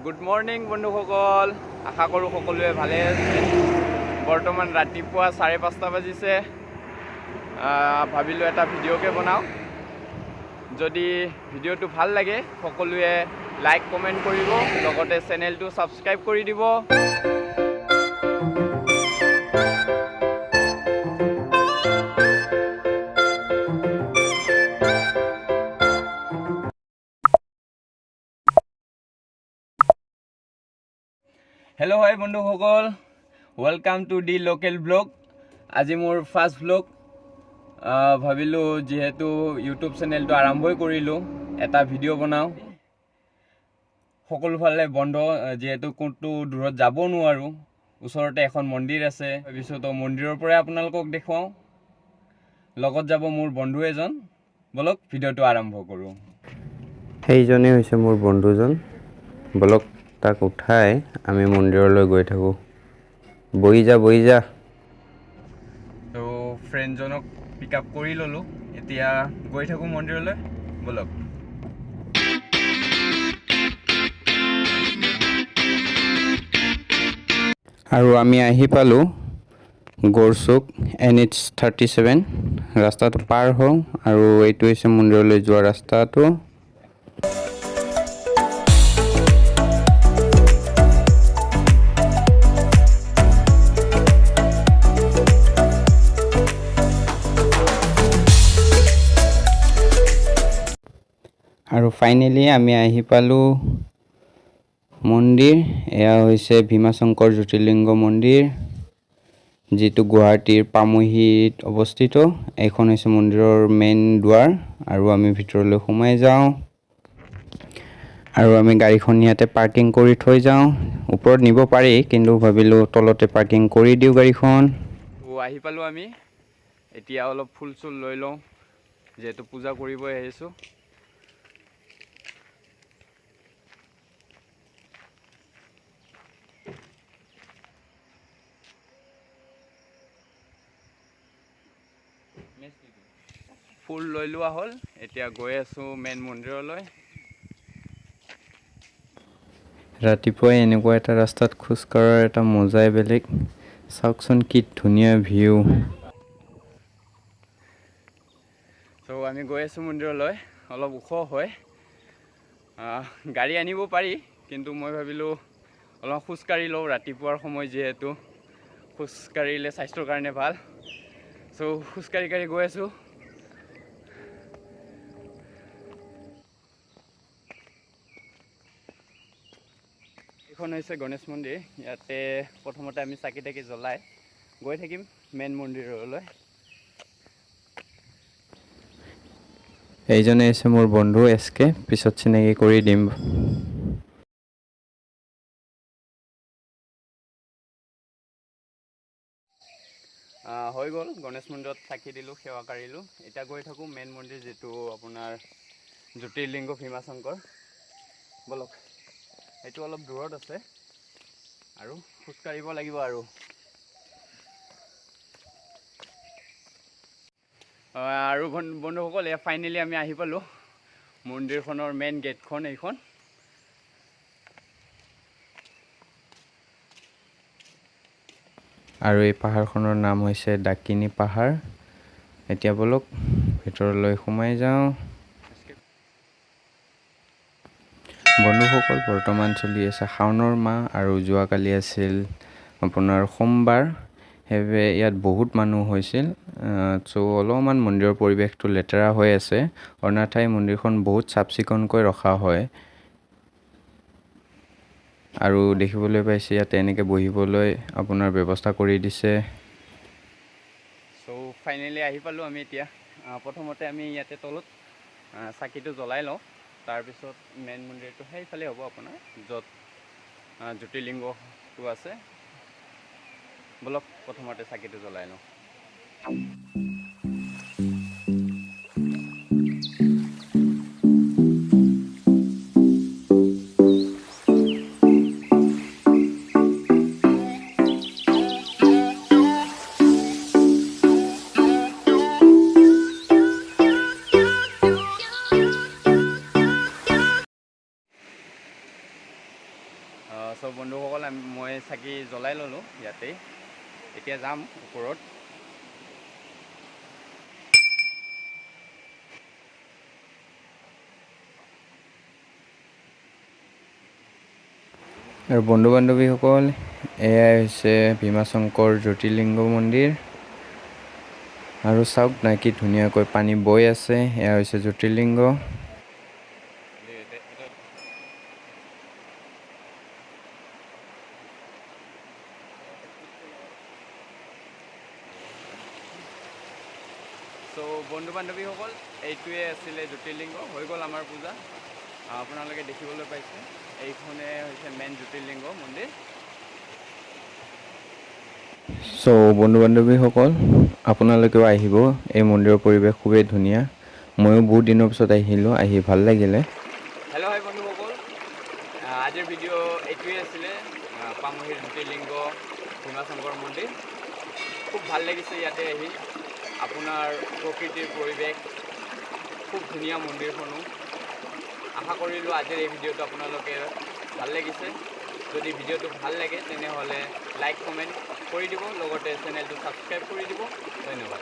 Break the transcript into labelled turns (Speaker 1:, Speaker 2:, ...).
Speaker 1: Good morning বন্ধুসকল, আশা কৰোঁ সকলোৱে ভালে আছে। বৰ্তমান ৰাতিপুৱা 5:30 বাজিছে। ভাবিলোঁ এটা ভিডিঅ'কে বনাওঁ। যদি ভিডিঅ'টো ভাল লাগে সকলোৱে লাইক কমেণ্ট কৰিব, লগতে চেনেলটো ছাবস্ক্ৰাইব কৰি দিব। হেল্ল' হয় বন্ধুসকল, welcome to the local blog. আজি মোৰ ফাৰ্ষ্ট ব্লগ। ভাবিলোঁ যিহেতু ইউটিউব চেনেলটো আৰম্ভই কৰিলোঁ, এটা ভিডিঅ' বনাওঁ। সকলোফালে বন্ধ, যিহেতু ক'তো দূৰত যাব নোৱাৰোঁ। ওচৰতে এখন মন্দিৰ আছে, ভাবিছোঁ তো মন্দিৰৰ পৰাই আপোনালোকক দেখুৱাওঁ। লগত যাব মোৰ বন্ধু এজন। বলক ভিডিঅ'টো আৰম্ভ কৰোঁ।
Speaker 2: সেইজনেই হৈছে মোৰ বন্ধুজন। বলক তাক উঠাই আমি মন্দিৰলৈ গৈ থাকোঁ। বহি যা।
Speaker 1: তো ফ্ৰেণ্ডজনক পিক আপ কৰি ল'লোঁ, এতিয়া গৈ থাকোঁ মন্দিৰলৈ। বলক।
Speaker 2: আৰু আমি আহি পালোঁ গড়চুক NH37। ৰাস্তাটো পাৰ হওঁ আৰু এইটো হৈছে মন্দিৰলৈ যোৱা ৰাস্তাটো। আৰু ফাইনেলি আমি আহি পালোঁ মন্দিৰ। এয়া হৈছে ভীমাশংকৰ জ্যোতিৰ্লিংগ মন্দিৰ, যিটো গুৱাহাটীৰ পামহিত অৱস্থিত। এইখন হৈছে মন্দিৰৰ মেইন দুৱাৰ আৰু আমি ভিতৰলৈ সোমাই যাওঁ। আৰু আমি গাড়ীখন ইয়াতে পাৰ্কিং কৰি থৈ যাওঁ। ওপৰত নিব পাৰি, কিন্তু ভাবিলোঁ তলতে পাৰ্কিং কৰি দিওঁ গাড়ীখন।
Speaker 1: আহি পালোঁ আমি। এতিয়া অলপ ফুল চুল লৈ লওঁ, যিহেতু পূজা কৰিবই আহিছোঁ। ফুল লৈ লোৱা হ'ল, এতিয়া গৈ আছোঁ মেইন মন্দিৰলৈ।
Speaker 2: ৰাতিপুৱাই এনেকুৱা এটা ৰাস্তাত খোজ কঢ়াৰ এটা মজাই বেলেগ। চাওকচোন কি ধুনীয়া ভিউ।
Speaker 1: আমি গৈ আছোঁ মন্দিৰলৈ। অলপ ওখ হয়, গাড়ী আনিব পাৰি, কিন্তু মই ভাবিলোঁ অলপ খোজকাঢ়ি লওঁ। ৰাতিপুৱাৰ সময় যিহেতু খোজকাঢ়িলে স্বাস্থ্যৰ কাৰণে ভাল। খোজকাঢ়ি গৈ আছোঁ। এইখন হৈছে গণেশ মন্দিৰ। ইয়াতে প্ৰথমতে আমি চাকি তাকি জ্বলাই গৈ থাকিম মেইন মন্দিৰলৈ।
Speaker 2: এইজনে হৈছে মোৰ বন্ধু SK, পিছত চিনাকি কৰি দিম।
Speaker 1: হৈ গ'ল, গণেশ মন্দিৰত চাকি দিলোঁ, সেৱা কাঢ়িলোঁ। এতিয়া গৈ থাকোঁ মেইন মন্দিৰ, যিটো আপোনাৰ জ্যোতিৰ্লিংগ ভীমাশংকৰ। বলক, এইটো অলপ দূৰত আছে আৰু খোজকাঢ়িব লাগিব আৰু। আৰু বন্ধুসকল, এয়া ফাইনেলি আমি আহি পালোঁ মন্দিৰখনৰ মেইন গেটখন। এইখন
Speaker 2: আৰু এই পাহাৰখনৰ নাম হৈছে ডাকিনী পাহাৰ। এতিয়া বলক ভিতৰলৈ সোমাই যাওঁ। বন্ধুসকল, বৰ্তমান চলি আছে শাওণৰ মাহ আৰু যোৱাকালি আছিল আপোনাৰ সোমবাৰ। সেইবাবে ইয়াত বহুত মানুহ হৈছিল। অলপমান মন্দিৰৰ পৰিৱেশটো লেতেৰা হৈ আছে, অন্যথাই মন্দিৰখন বহুত চাফ চিকুণকৈ ৰখা হয়। আৰু দেখিবলৈ পাইছে ইয়াতে এনেকৈ বহিবলৈ আপোনাৰ ব্যৱস্থা কৰি দিছে।
Speaker 1: ফাইনেলি আহি পালোঁ আমি এতিয়া। প্ৰথমতে আমি ইয়াতে তলত চাকিটো জ্বলাই লওঁ, তাৰপিছত মেইন মন্দিৰটো সেইফালে হ'ব আপোনাৰ, য'ত জ্যোতিৰ্লিংগটো আছে। বলক প্ৰথমতে চাকিটো জ্বলাই লওঁ। চব বন্ধুসকল মই চাকি জ্বলাই ল'লোঁ ইয়াতেই। এতিয়া যাম ওপৰত।
Speaker 2: আৰু বন্ধু বান্ধৱীসকল, এয়াই হৈছে ভীমাশংকৰ জ্যোতিৰ্লিংগ মন্দিৰ। আৰু চাওক না কি ধুনীয়াকৈ পানী বৈ আছে, এয়া হৈছে জ্যোতিৰ্লিংগ।
Speaker 1: চ' বন্ধু বান্ধৱীসকল, এইটোৱে আছিলে জ্যোতিৰ্লিংগ। হৈ গ'ল আমাৰ পূজা। আপোনালোকে দেখিবলৈ পাইছে, এইখনে হৈছে মেইন জ্যোতিৰ্লিংগ মন্দিৰ।
Speaker 2: চ' বন্ধু বান্ধৱীসকল, আপোনালোকেও আহিব। এই মন্দিৰৰ পৰিৱেশ খুবেই ধুনীয়া। ময়ো বহুত দিনৰ পিছত আহিলোঁ, আহি ভাল লাগিলে।
Speaker 1: হেল্ল' হাই বন্ধুসকল, আজিৰ ভিডিঅ' এইটোৱে আছিলে। পামহিৰ জ্যোতিৰ্লিংগ ভীমাশংকৰ মন্দিৰ। খুব ভাল লাগিছে ইয়াতে আহি। আপোনাৰ প্ৰকৃতিৰ পৰিৱেশ, খুব ধুনীয়া মন্দিৰখনো। আশা কৰিলোঁ আজিৰ এই ভিডিঅ'টো আপোনালোকে ভাল লাগিছে। যদি ভিডিঅ'টো ভাল লাগে তেনেহ'লে লাইক কমেণ্ট কৰি দিব, লগতে চেনেলটো ছাবস্ক্ৰাইব কৰি দিব। ধন্যবাদ।